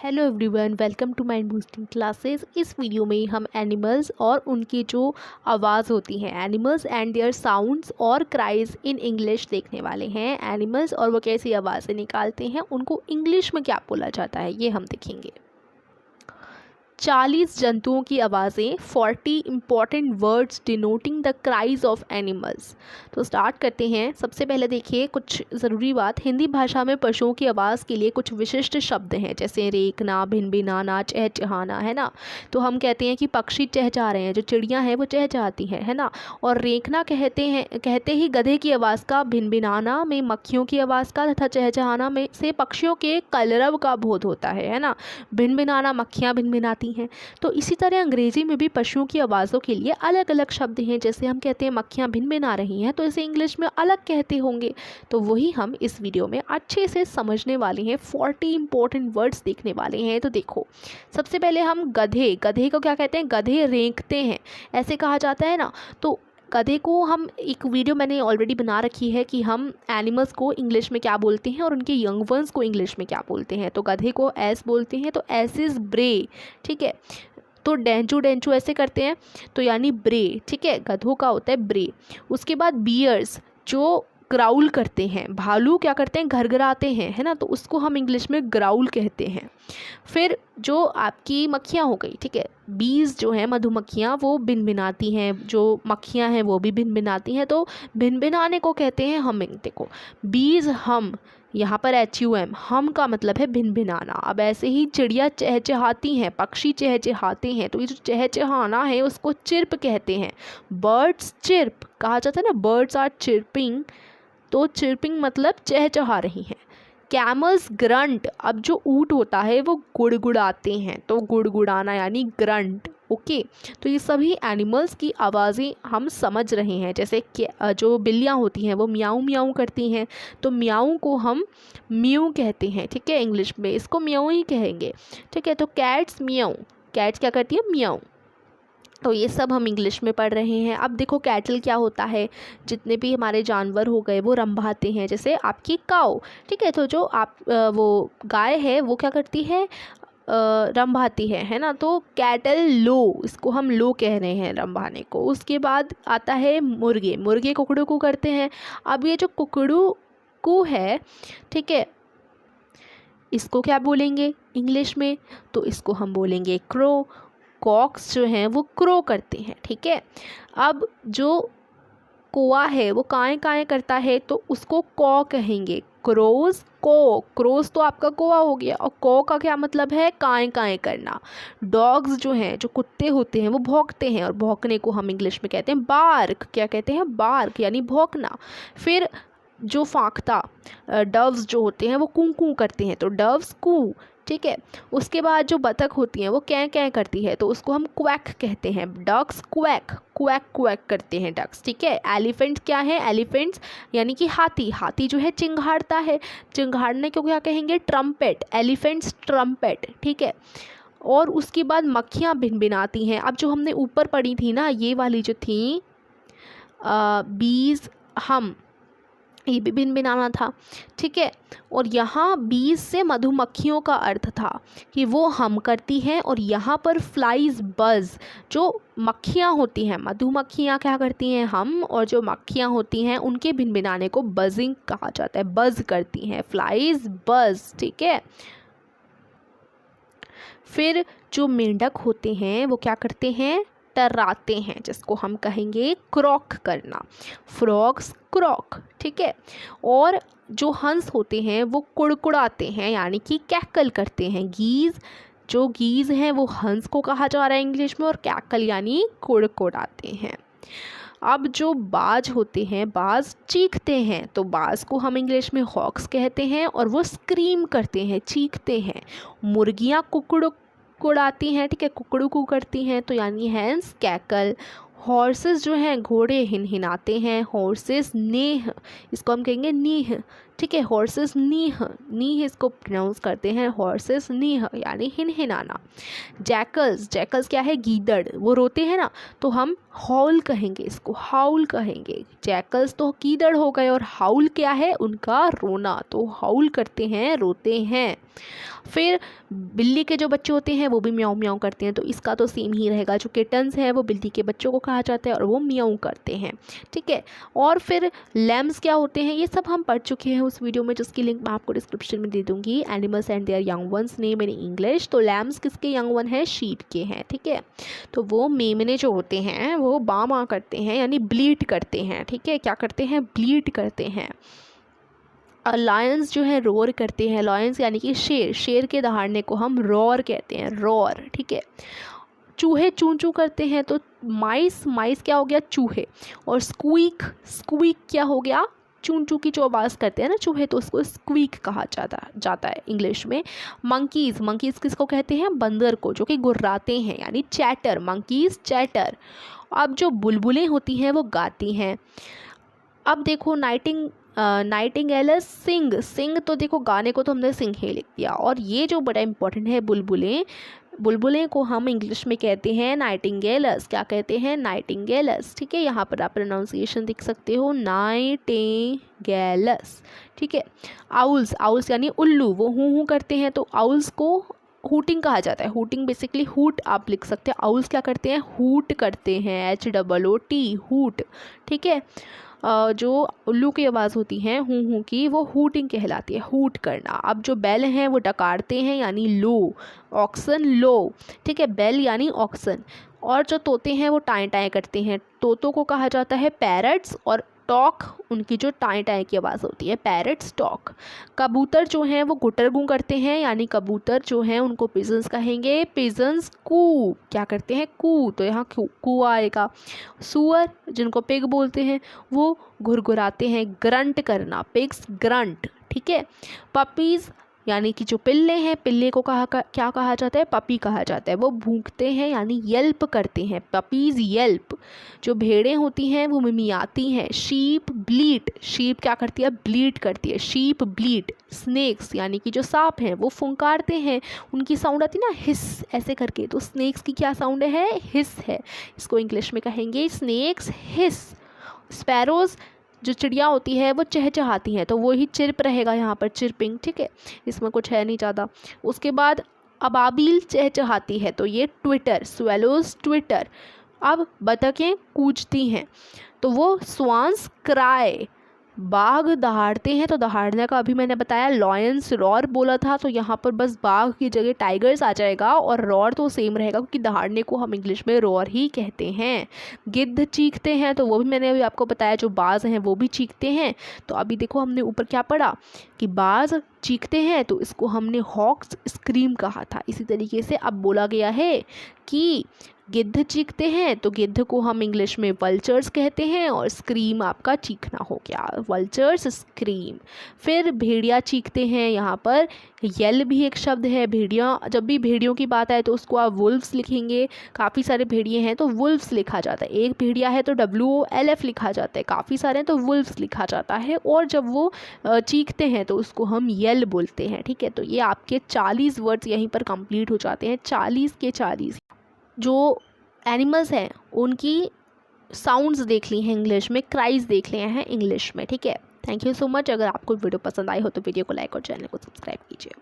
Hello everyone, welcome to mind boosting classes. इस video में हम एनिमल्स और उनकी जो आवाज़ होती है, एनिमल्स एंड देयर साउंड्स और क्राइज इन इंग्लिश देखने वाले हैं। एनिमल्स और वो कैसी आवाज़ें निकालते हैं, उनको इंग्लिश में क्या बोला जाता है, ये हम देखेंगे। 40 जंतुओं की आवाज़ें, 40 important words denoting the cries of animals. तो स्टार्ट करते हैं। सबसे पहले देखिए कुछ ज़रूरी बात, हिंदी भाषा में पशुओं की आवाज़ के लिए कुछ विशिष्ट शब्द हैं, जैसे रेंकना, भिनभिनाना, चहचहाना, है ना। तो हम कहते हैं कि पक्षी चहचहा रहे हैं, जो चिड़ियाँ हैं वो चहचहाती हैं, है ना। और रेंकना कहते ही गधे की आवाज़ का, भिनभिनाना में मक्खियों की आवाज़ का तथा चहचहाना में से पक्षियों के कलरव का बोध होता है ना। भिनभिनाना मक्खियाँ भिनभिनाती हैं। तो इसी तरह अंग्रेजी में भी पशुओं की आवाज़ों के लिए अलग अलग शब्द हैं। जैसे हम कहते हैं मक्खियाँ भिनभिना रही हैं, तो इसे इंग्लिश में अलग कहते होंगे। तो वही हम इस वीडियो में अच्छे से समझने वाले हैं। 40 इंपॉर्टेंट वर्ड्स देखने वाले हैं। तो देखो, सबसे पहले हम गधे को क्या कहते हैं? गधे रेंकते हैं, ऐसे कहा जाता है ना। तो गधे को हम, एक वीडियो मैंने ऑलरेडी बना रखी है कि हम एनिमल्स को इंग्लिश में क्या बोलते हैं और उनके यंग वंस को इंग्लिश में क्या बोलते हैं। तो गधे को एस बोलते हैं, तो एस इज़ ब्रे, ठीक है। तो डेंचू ऐसे करते हैं, तो यानी ब्रे, ठीक है। गधों का होता है ब्रे। उसके बाद बियर्स जो ग्राउल करते हैं, भालू क्या करते हैं? घरघराते हैं, है ना। तो उसको हम इंग्लिश में ग्राउल कहते हैं। फिर जो आपकी मक्खियाँ हो गई, ठीक है, बीज जो है मधुमक्खियाँ, वो भिनभिनाती हैं। जो मक्खियाँ हैं वो भी भिनभिनाती हैं, तो भिनभिनाने को कहते हैं हमिंग। देखो, बीज हम, यहाँ पर HUM, हम का मतलब है भिनभिनाना। अब ऐसे ही चिड़िया चहचहाती हैं, पक्षी चहचहाते हैं, तो ये जो चहचहाना है उसको चिर्प कहते हैं। बर्ड्स चिर्प कहा जाता है ना, बर्ड्स आर चिर्पिंग, तो चिर्पिंग मतलब चहचहा रही हैं। कैमल्स ग्रंट, अब जो ऊँट होता है वो गुड़गुड़ाते हैं, तो गुड़गुड़ाना यानी ग्रंट, ओके। तो ये सभी एनिमल्स की आवाज़ें हम समझ रहे हैं। जैसे जो बिल्लियाँ होती हैं वो म्याऊं म्याऊं करती हैं, तो म्याऊं को हम म्यू कहते हैं, ठीक है। इंग्लिश में इसको म्याऊं ही कहेंगे, ठीक है। तो कैट्स म्याऊं, कैट्स क्या करती है? म्याऊं। तो ये सब हम इंग्लिश में पढ़ रहे हैं। अब देखो कैटल क्या होता है, जितने भी हमारे जानवर हो गए वो रंभाते हैं, जैसे आपकी काऊ, ठीक है। तो जो आप वो गाय है वो क्या करती है? रंभाती है ना। तो कैटल लो, इसको हम लो कह रहे हैं रंभाने को। उसके बाद आता है मुर्गे कुकड़ू को करते हैं। अब ये जो कुकड़ू को है, ठीक है, इसको क्या बोलेंगे इंग्लिश में? तो इसको हम बोलेंगे क्रो। कॉक्स जो हैं वो क्रो करते हैं, ठीक है। अब जो कोआ है वो काएं काएं करता है, तो उसको कॉ कहेंगे। क्रोज तो आपका कोआ हो गया, और कॉ का क्या मतलब है? काएं काएं करना। डॉग्स जो हैं, जो कुत्ते होते हैं, वो भौंकते हैं, और भौंकने को हम इंग्लिश में कहते हैं बार्क। क्या कहते हैं? बार्क, यानी भौंकना। फिर जो फाख्ता डव्स जो होते हैं वो कूं कूं करते हैं, तो डव्स कू, ठीक है। उसके बाद जो बतख होती हैं वो कैं कैं करती है, तो उसको हम क्वैक कहते हैं। डक्स क्वैक, क्वैक क्वैक करते हैं डक्स, ठीक है। एलिफेंट क्या है? एलिफेंट्स यानी कि हाथी जो है चिंघाड़ता है, चिंघाड़ने को क्या कहेंगे? ट्रम्पेट। एलिफेंट्स ट्रम्पेट, ठीक है। और उसके बाद मक्खियाँ भिनभिनाती हैं। अब जो हमने ऊपर पढ़ी थी ना, ये वाली जो थी बीज हम, ये भी भिनभिनाना था, ठीक है। और यहाँ बीज से मधुमक्खियों का अर्थ था कि वो हम करती हैं, और यहाँ पर फ्लाइज बज़, जो मक्खियाँ होती हैं, मधुमक्खियाँ क्या करती हैं? हम। और जो मक्खियाँ होती हैं उनके भिनभिनाने को बजिंग कहा जाता है, बज़ करती हैं, फ्लाइज बज़, ठीक है। फिर जो मेंढक होते हैं वो क्या करते हैं? टर्राते हैं, जिसको हम कहेंगे क्रॉक करना। फ्रॉग्स क्रॉक, ठीक है। और जो हंस होते हैं वो कुड़कुड़ाते हैं, यानी कि कैकल करते हैं। जो गीज हैं वो हंस को कहा जा रहा है इंग्लिश में, और कैकल यानी कुड़कुड़ाते हैं। अब जो बाज होते हैं, बाज चीखते हैं, तो बाज को हम इंग्लिश में हॉक्स कहते हैं, और वो स्क्रीम करते हैं, चीखते हैं। मुर्गियाँ कुड़ाती हैं, ठीक है, कुकड़ू कू करती हैं, तो यानी हैंस कैकल। हॉर्सेस जो हैं, घोड़े हिनहिनाते हैं, हॉर्सेस नेह, इसको हम कहेंगे नीह, ठीक है। हॉर्सेस नीह, नीह इसको प्रोनाउंस करते हैं हॉर्सेस नीह, यानी हिनहिनाना। जैकल्स, जैकल्स क्या है, गीदड़, वो रोते हैं ना, तो हम हाउल कहेंगे, इसको हाउल कहेंगे। जैकल्स तो गीदड़ हो गए, और हाउल क्या है, उनका रोना, तो हाउल करते हैं, रोते हैं। फिर बिल्ली के जो बच्चे होते हैं वो भी म्याऊं म्याऊं करते हैं, तो इसका तो सेम ही रहेगा। जो किटन्स है वो बिल्ली के बच्चों को कहा जाता है और वो म्याऊं करते हैं, ठीक है। और फिर लैम्स क्या होते हैं, ये सब हम पढ़ चुके हैं उस वीडियो में, जिसकी लिंक मैं आपको डिस्क्रिप्शन में दे दूंगी। Animals and there young ones name in English. तो लैम्स किसके यंग वन है, शीट के हैं, ठीक है। तो वो मेमने जो होते हैं वो बाँ करते हैं, यानी ब्लीट करते हैं, ठीक है। क्या करते हैं, ब्लीट करते हैं। लायंस जो है रोर करते हैं, लायंस यानी कि शेर, शेर के दहाड़ने को हम रोर कहते हैं, रोर, ठीक है। चूहे चूं चूं करते हैं, तो माइस, माइस क्या हो गया, चूहे। और स्क्वीक, स्क्वीक क्या हो गया, चूं चूं की जो आवाज़ करते हैं ना चूहे, तो उसको स्क्वीक कहा जाता है इंग्लिश में। मंकीज़, मंकीज़ किसको कहते हैं, बंदर को, जो कि गुर्राते हैं, यानी चैटर, मंकीज़ चैटर। अब जो बुलबुलें होती हैं वो गाती हैं। अब देखो नाइटिंगेलस सिंग, सिंग तो देखो गाने को तो हमने सिंग ही लिख दिया। और ये जो बड़ा इंपॉर्टेंट है, बुलबुलें, बुलबुलें को हम इंग्लिश में कहते हैं नाइटिंगेलस। क्या कहते हैं, नाइटिंगेलस, ठीक है। यहाँ पर आप प्रोनाउंसिएशन देख सकते हो, नाइटिंगेलस, ठीक है। आउल्स, आउल्स यानी उल्लू, वो हूँ करते हैं, तो आउल्स को हूटिंग कहा जाता है। हूटिंग बेसिकली हूट आप लिख सकते हैं। आउल्स क्या करते हैं, हूट करते हैं, HOOT, हूट, ठीक है। जो उल्लू की आवाज़ होती है हूँ की, वो हूटिंग कहलाती है, हूट करना। अब जो बैल हैं वो डकारते हैं, यानी लो, ऑक्सन लो, ठीक है, बैल यानी ऑक्सन। और जो तोते हैं वो टाएं टाएं करते हैं, तोतों को कहा जाता है पैरट्स। और टॉक, उनकी जो टाएं टाएं की आवाज़ होती है, पैरट्स टॉक। कबूतर जो हैं वो गुटरगू करते हैं, यानी कबूतर जो हैं उनको पिजन्स कहेंगे, पिजन्स कू, क्या करते हैं, कू, तो यहाँ कू आएगा। सुअर जिनको पिग बोलते हैं वो घुरघुराते हैं, ग्रंट करना, पिग्स ग्रंट, ठीक है। पपीज़ यानी कि जो पिल्ले हैं, पिल्ले को क्या कहा जाता है, पपी कहा जाता है, वो भूंकते हैं, यानी येल्प करते हैं, पपीज़ येल्प। जो भेड़ें होती हैं वो मिमियाती हैं। शीप ब्लीट, शीप क्या करती है, ब्लीट करती है, शीप ब्लीट। स्नेक्स यानी कि जो सांप हैं वो फुंकारते हैं, उनकी साउंड आती है ना हिस ऐसे करके, तो स्नेक्स की क्या साउंड है, हिस है। इसको इंग्लिश में कहेंगे स्नेक्स हिस। स्पैरोज़ जो चिड़िया होती है वो चहचहाती हैं, तो वो ही चिर्प रहेगा यहाँ पर, चिरपिंग, ठीक है। इसमें कुछ है नहीं ज़्यादा। उसके बाद अबाबील चहचहाती है, तो ये ट्विटर, स्वेलोज ट्विटर। अब बतखें कूजती हैं, तो वो स्वान्स क्राई। बाघ दहाड़ते हैं, तो दहाड़ने का अभी मैंने बताया, लॉयंस रॉर बोला था, तो यहाँ पर बस बाघ की जगह टाइगर्स आ जाएगा, और रॉर तो सेम रहेगा क्योंकि दहाड़ने को हम इंग्लिश में रॉर ही कहते हैं। गिद्ध चीखते हैं, तो वो भी मैंने अभी आपको बताया, जो बाज हैं वो भी चीखते हैं। तो अभी देखो हमने ऊपर क्या पढ़ा कि बाज चीखते हैं, तो इसको हमने हॉक्स स्क्रीम कहा था। इसी तरीके से अब बोला गया है कि गिद्ध चीखते हैं, तो गिद्ध को हम इंग्लिश में वल्चर्स कहते हैं, और स्क्रीम आपका चीखना हो गया, वल्चर्स स्क्रीम। फिर भेड़िया चीखते हैं, यहाँ पर येल भी एक शब्द है। भेड़िया, जब भी भेड़ियों की बात आए तो उसको आप वुल्फ्स लिखेंगे, काफ़ी सारे भेड़िए हैं तो वुल्फ्स लिखा जाता है। एक भेड़िया है तो WOLF लिखा जाता है, काफ़ी सारे हैं तो वुल्फ्स लिखा जाता है। और जब वो चीखते हैं तो उसको हम येल बोलते हैं, ठीक है। तो ये आपके 40 वर्ड्स यहीं पर कंप्लीट हो जाते हैं, 40 के 40। जो एनिमल्स हैं उनकी साउंड्स देख ली हैं इंग्लिश में, क्राइज देख लिए हैं इंग्लिश में, ठीक है। Thank you so much. अगर आपको वीडियो पसंद आई हो तो वीडियो को लाइक और चैनल को सब्सक्राइब कीजिए।